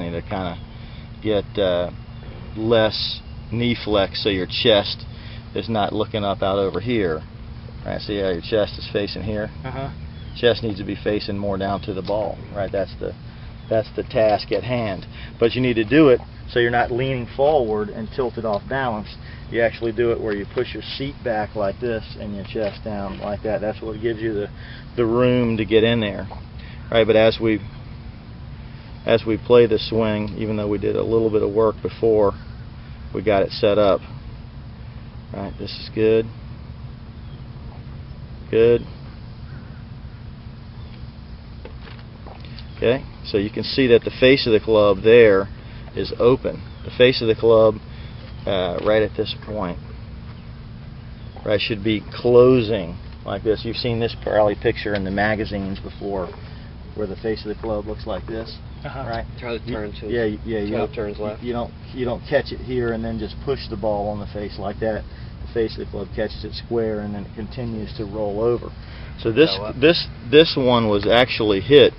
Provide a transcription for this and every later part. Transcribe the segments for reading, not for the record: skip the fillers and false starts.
to kind of get less knee flex, so your chest is not looking up out over here. Right, see how your chest is facing here? Chest needs to be facing more down to the ball. Right, that's the task at hand. But you need to do it so you're not leaning forward and tilted off balance. You actually do it where you push your seat back like this and your chest down like that. That's what gives you the room to get in there. Right, but as we play the swing, even though we did a little bit of work before we got it set up. Right, this is good. Good. Okay, so you can see that the face of the club there is open. The face of the club right at this point, right, should be closing like this. You've seen this probably picture in the magazines before, where the face of the club looks like this, right? Try to turn to it turns left. You don't catch it here and then just push the ball on the face like that. The face of the club catches it square and then it continues to roll over. So this one was actually hit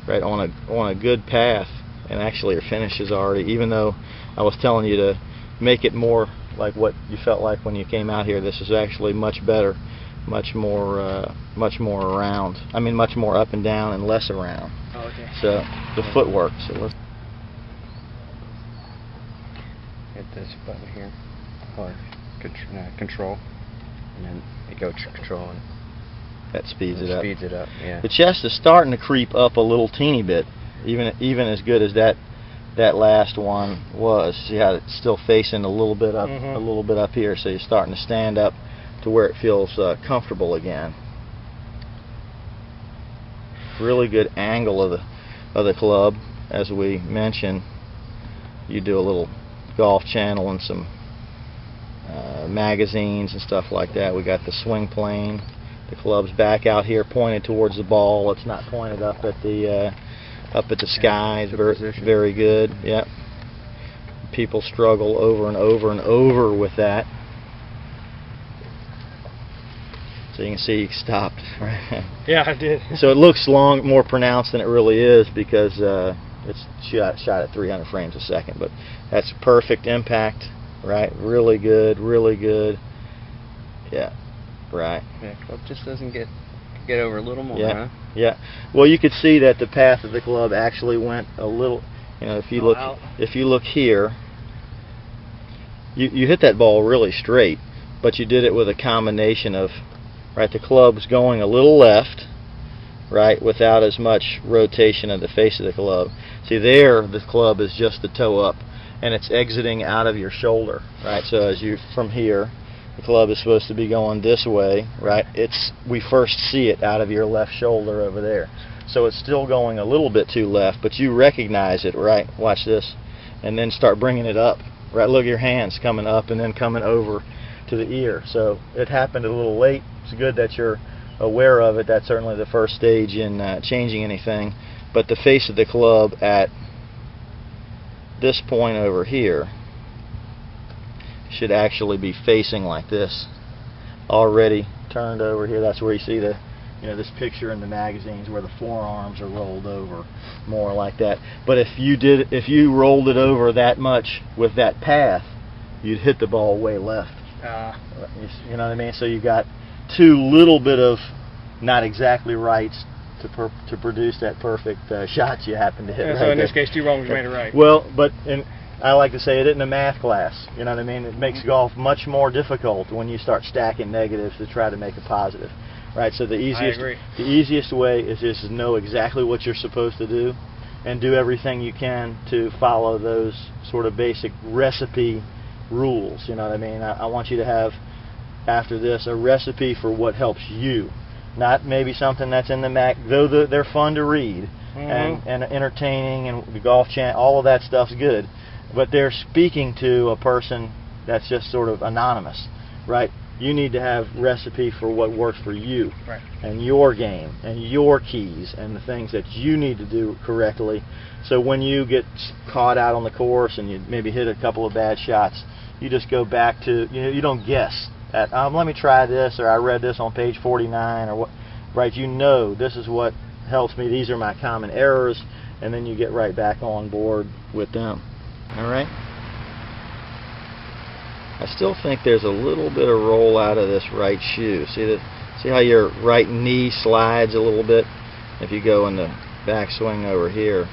right on a good path, and actually your finish is already, even though I was telling you to make it more like what you felt like when you came out here, this is actually much better, much more around. I mean, much more up and down and less around. Oh, okay. So the footwork. So let's hit this button here, or control, and then you go to control, and that speeds it up. Speeds it up. Yeah. The chest is starting to creep up a little teeny bit, even as good as that last one was. See how it's still facing a little bit up, a little bit up here. So you're starting to stand up to where it feels comfortable again. Really good angle of the club, as we mentioned. You do a little Golf Channel and some magazines and stuff like that. We got the swing plane. The club's back out here, pointed towards the ball. It's not pointed up at the skies. Very good. Yep. People struggle over and over and over with that. So you can see he stopped. Right? Yeah, I did. So it looks more pronounced than it really is because it's shot at 300 frames a second. But that's perfect impact. Right. Really good. Really good. Yeah. Right. Yeah, club just doesn't get over a little more, yeah. huh? Yeah. Well, you could see that the path of the club actually went a little. You know, if you look here, you hit that ball really straight, but you did it with a combination of, right, the club's going a little left, right, without as much rotation of the face of the club. See there, the club is just the toe up, and it's exiting out of your shoulder, right? So as you from here. The club is supposed to be going this way, right? We first see it out of your left shoulder over there. So it's still going a little bit too left, but you recognize it, right? Watch this. And then start bringing it up, right? Look at your hands coming up and then coming over to the ear. So it happened a little late. It's good that you're aware of it. That's certainly the first stage in changing anything. But the face of the club at this point over here should actually be facing like this, already turned over here. That's where you see this picture in the magazines where the forearms are rolled over, more like that. But if you rolled it over that much with that path, you'd hit the ball way left. You know what I mean? So you got too little bit of not exactly rights to produce that perfect shot you happen to hit. Yeah, so in this case, two wrongs made it right. Well, but I like to say it isn't a math class. You know what I mean? It makes golf much more difficult when you start stacking negatives to try to make a positive, right? So the easiest way is just to know exactly what you're supposed to do, and do everything you can to follow those sort of basic recipe rules. You know what I mean? I want you to have, after this, a recipe for what helps you, not maybe something that's in the Mac. Though they're fun to read and entertaining, and the Golf Channel, all of that stuff's good. But they're speaking to a person that's just sort of anonymous, right? You need to have recipe for what works for you, right, and your game and your keys and the things that you need to do correctly. So when you get caught out on the course and you maybe hit a couple of bad shots, you just go back to, you don't guess at, let me try this, or I read this on page 49, or what, right? You know this is what helps me. These are my common errors, and then you get right back on board with them. All right. I still think there's a little bit of roll out of this right shoe. See how your right knee slides a little bit? If you go in the backswing over here,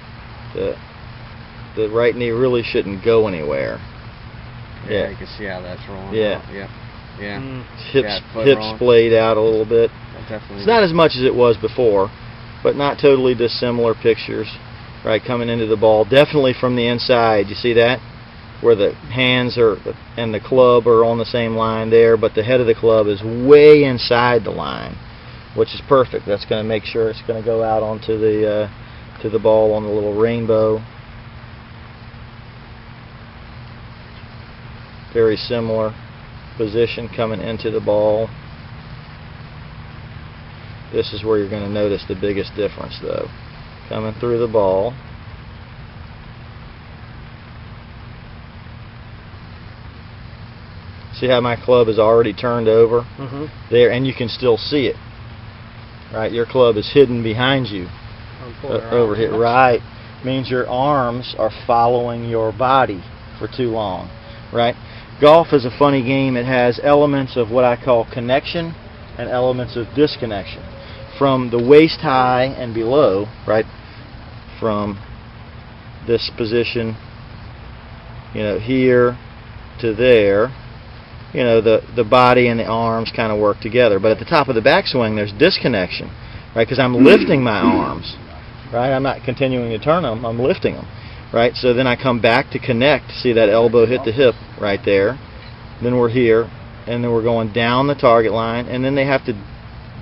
the right knee really shouldn't go anywhere. Yeah, you can see how that's rolling. Yeah. Yeah. Hips splayed out a little bit. It's not as much as it was before, but not totally dissimilar pictures. Right, coming into the ball, definitely from the inside. You see that? Where the hands are and the club are on the same line there, but the head of the club is way inside the line, which is perfect. That's going to make sure it's going to go out onto the to the ball on the little rainbow. Very similar position coming into the ball. This is where you're going to notice the biggest difference, though. Coming through the ball. See how my club is already turned over there, and you can still see it. Right, your club is hidden behind you over here. Right, means your arms are following your body for too long. Right, golf is a funny game. It has elements of what I call connection and elements of disconnection. From the waist high and below, right, from this position, you know, here to there, you know, the body and the arms kind of work together. But at the top of the backswing, there's disconnection, right? Because I'm lifting my arms, right? I'm not continuing to turn them. I'm lifting them, right? So then I come back to connect. See that elbow hit the hip right there. Then we're here, and then we're going down the target line, and then they have to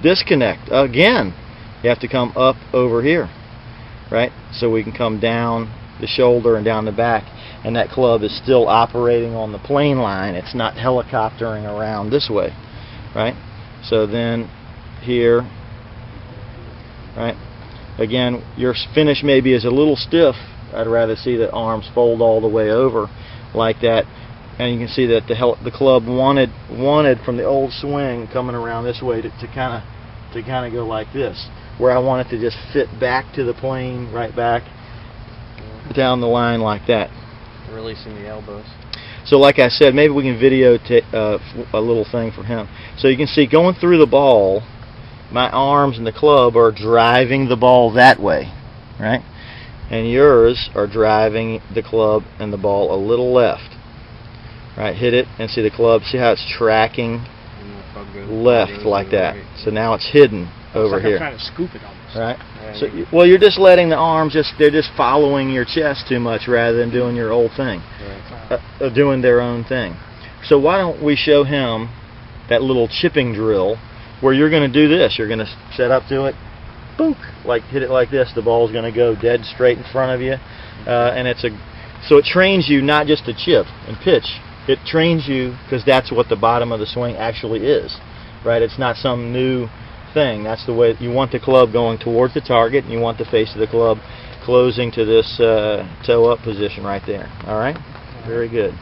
disconnect again. You have to come up over here, right? So we can come down the shoulder and down the back, and that club is still operating on the plane line. It's not helicoptering around this way, right? So then here, right? Again, your finish maybe is a little stiff. I'd rather see the arms fold all the way over like that, and you can see that the club wanted from the old swing coming around this way to kind of go like this, where I want it to just fit back to the plane, right back down the line like that. Releasing the elbows. So like I said, maybe we can videotape a little thing for him. So you can see going through the ball, my arms and the club are driving the ball that way, right? And yours are driving the club and the ball a little left. Right, hit it and see the club. See how it's tracking left like that. So now it's hidden over here. I'm trying to scoop it almost. Right. So well, you're just letting the arms they're just following your chest too much rather than doing your old thing, doing their own thing. So why don't we show him that little chipping drill where you're going to do this? You're going to set up to it, boom, like hit it like this. The ball's going to go dead straight in front of you, and so it trains you not just to chip and pitch. It trains you because that's what the bottom of the swing actually is, right? It's not some new thing. That's the way you want the club going towards the target, and you want the face of the club closing to this toe up position right there. All right? Very good.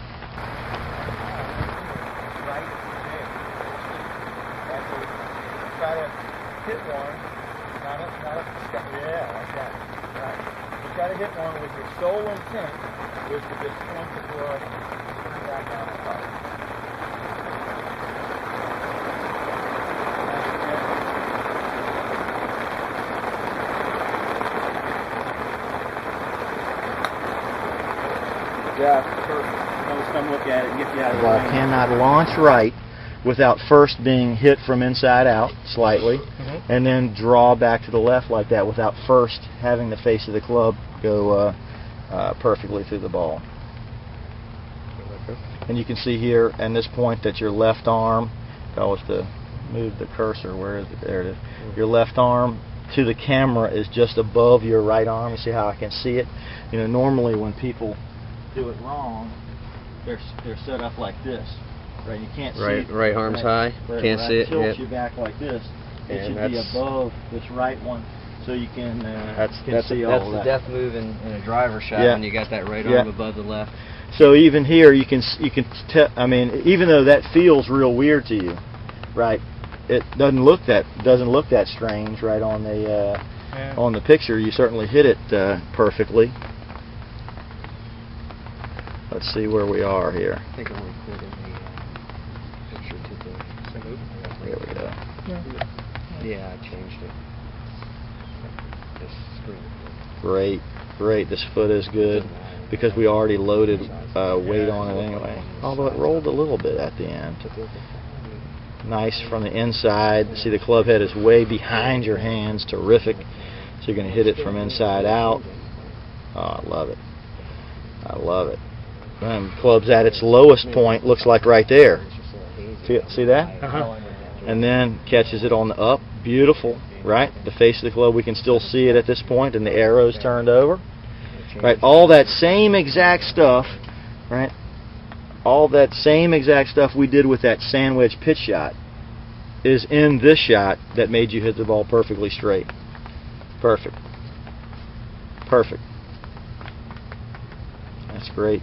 Try to hit one. Yeah, like that. Right. You try to hit one with your sole intent is to just point the club back down the target. Yeah, perfect. Let's come look at it and get you out of the way. I cannot launch right without first being hit from inside out slightly, and then draw back to the left like that without first having the face of the club go perfectly through the ball. And you can see here at this point that your left arm, if I was to move the cursor, where is it? There it is. Your left arm to the camera is just above your right arm. You see how I can see it? You know, normally when people do it wrong, they're set up like this, right? You can't see it. Right arm's high. Can't see it. Tilt you back like this. It should be above this right one, so you can see all that. That's the death move in a driver shot when you got that right arm above the left. So even here, you can tell. I mean, even though that feels real weird to you, right? It doesn't look that strange, right, on the Yeah. on the picture, you certainly hit it perfectly. Let's see where we are here. I think I recorded the picture to the... There we go. Yeah, I changed it. This screen. Great, great. This foot is good because we already loaded weight on it anyway. Although it rolled a little bit at the end. Nice from the inside. See, the club head is way behind your hands. Terrific. So you're going to hit it from inside out. Oh, I love it. I love it. Club's at its lowest point, looks like right there. See that? Uh-huh. And then catches it on the up. Beautiful, right? The face of the club, we can still see it at this point, and the arrow's turned over. Right? All that same exact stuff, right? All that same exact stuff we did with that sandwich pitch shot is in this shot that made you hit the ball perfectly straight. Perfect. Perfect. That's great.